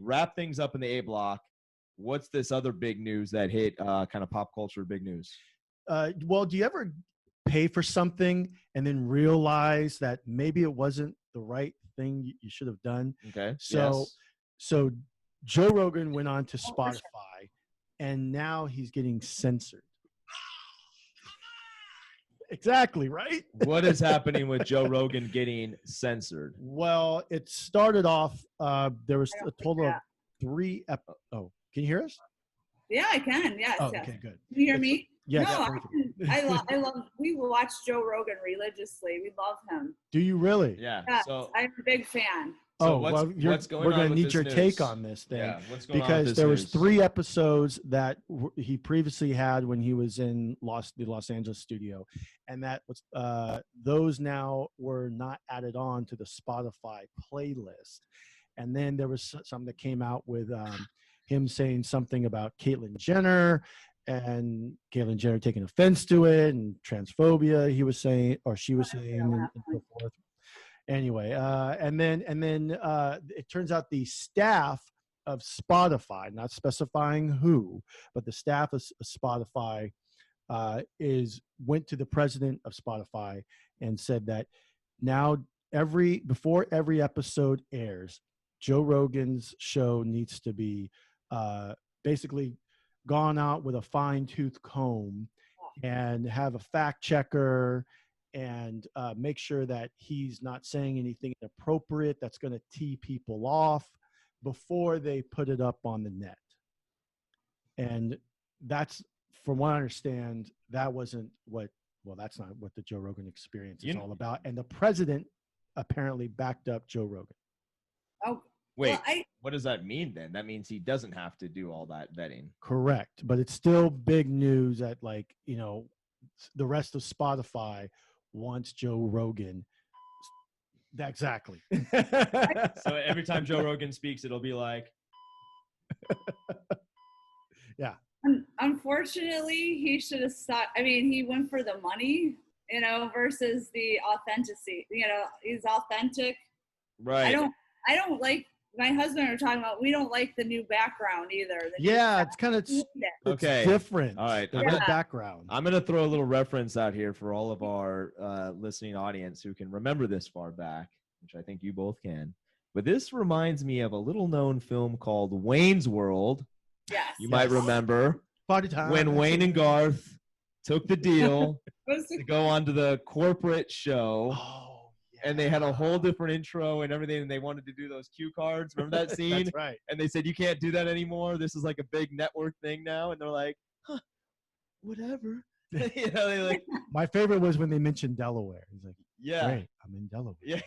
wrap things up in the A block, what's this other big news that hit kind of pop culture big news? Well, do you ever pay for something and then realize that maybe it wasn't the right thing you should have done? Okay. So, yes. so Joe Rogan went on to Spotify, and now he's getting censored. Exactly, right? What is happening with Joe Rogan getting censored? Well, it started off, there was a total of 3 oh, can you hear us? Yeah, I can. Yes. Oh, yes. okay, good. Can you hear me? Yes. No, I love, we watch Joe Rogan religiously. We love him. Do you really? Yeah. Yes, So I'm a big fan. So well, what's going we're on going to with need this your news? take on this thing. Yeah, what's going on with because this there was news? 3 episodes that he previously had when he was in the Los Angeles studio, and that was those now were not added on to the Spotify playlist. And then there was some that came out with him saying something about Caitlyn Jenner, and Caitlyn Jenner taking offense to it, and transphobia he was saying, or she was saying, and so forth. Anyway, and then it turns out the staff of Spotify, not specifying who, but the staff of Spotify went to the president of Spotify and said that now before every episode airs, Joe Rogan's show needs to be basically gone out with a fine-tooth comb and have a fact checker and make sure that he's not saying anything inappropriate that's going to tee people off before they put it up on the net. And that's, from what I understand, that wasn't that's not what the Joe Rogan Experience is all about. And the president apparently backed up Joe Rogan. Oh, wait, well, what does that mean then? That means he doesn't have to do all that vetting. Correct. But it's still big news that, like, you know, the rest of Spotify wants Joe Rogan. Exactly. So every time Joe Rogan speaks, it'll be like, yeah. Unfortunately, he should have stopped. I mean, he went for the money, you know, versus the authenticity. You know, he's authentic. Right. I don't like, my husband and I were talking about, we don't like the new background either. Yeah, it's kind of okay. different. All right. Background. I'm going to throw a little reference out here for all of our listening audience who can remember this far back, which I think you both can. But this reminds me of a little known film called Wayne's World. Yes. You might remember Party time. when Wayne and Garth took the deal to go onto the corporate show. Oh. And they had a whole different intro and everything, and they wanted to do those cue cards. Remember that scene? That's right. And they said, you can't do that anymore. This is like a big network thing now. And they're like, huh, whatever. You know, they like. My favorite was when they mentioned Delaware. He's like, yeah, great, I'm in Delaware. Yeah.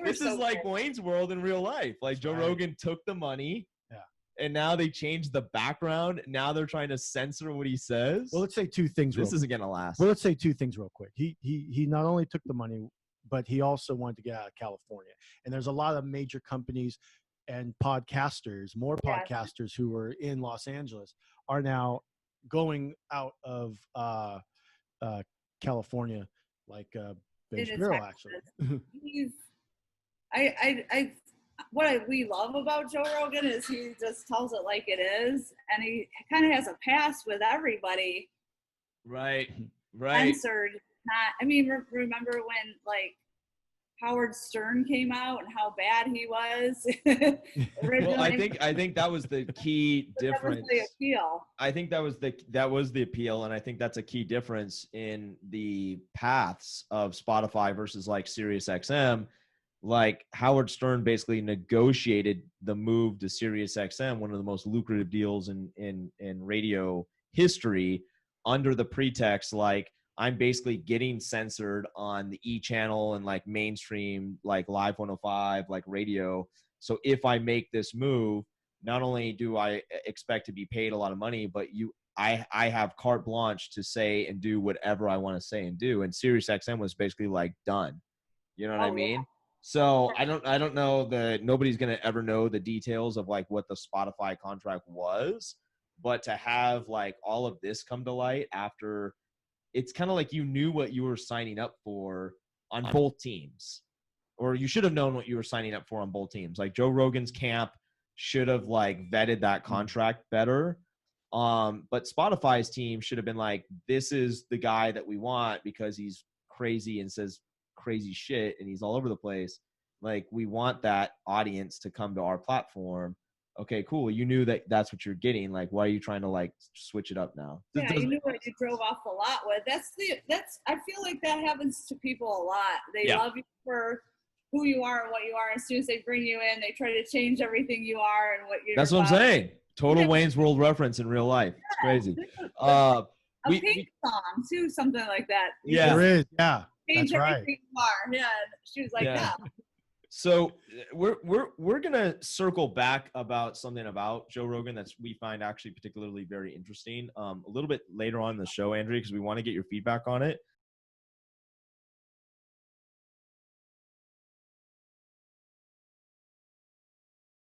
This is like Wayne's World in real life. Like Joe Rogan took the money. And now they changed the background. Now they're trying to censor what he says. Well, let's say 2 things. This isn't going to last. Well, let's say 2 things real quick. He not only took the money, but he also wanted to get out of California. And there's a lot of major companies and podcasters, podcasters who were in Los Angeles are now going out of California, like Ben Shapiro, actually. We love about Joe Rogan is he just tells it like it is, and he kind of has a pass with everybody. Right. Censored. Remember when like Howard Stern came out and how bad he was? Well, I think that was the key difference. That was the appeal. I think that was the appeal, and I think that's a key difference in the paths of Spotify versus like Sirius XM. Like Howard Stern basically negotiated the move to Sirius XM, one of the most lucrative deals in radio history, under the pretext like I'm basically getting censored on the E channel and like mainstream like Live 105 like radio. So if I make this move, not only do I expect to be paid a lot of money, but I have carte blanche to say and do whatever I want to say and do. And Sirius XM was basically like done. You know what I mean? Yeah. So I don't know nobody's going to ever know the details of like what the Spotify contract was, but to have like all of this come to light after, it's kind of like you knew what you were signing up for on both teams. or you should have known what you were signing up for on both teams. Like Joe Rogan's camp should have like vetted that contract better. But Spotify's team should have been like, this is the guy that we want because he's crazy and says crazy shit and he's all over the place. Like, we want that audience to come to our platform. Okay, cool. You knew that that's what you're getting. Like, why are you trying to like switch it up now? Yeah, you knew what you drove off the lot with. I feel like that happens to people a lot. They love you for who you are and what you are. As soon as they bring you in, they try to change everything you are and what you're That's what I'm saying. Total Wayne's World reference in real life. It's crazy. Pink song too, something like that. Yeah. There is. Yeah. Change That's right. everything you are. Yeah. She was like, Yeah. no. So we're gonna circle back about something about Joe Rogan that we find actually particularly very interesting a little bit later on in the show, Andrea, because we want to get your feedback on it.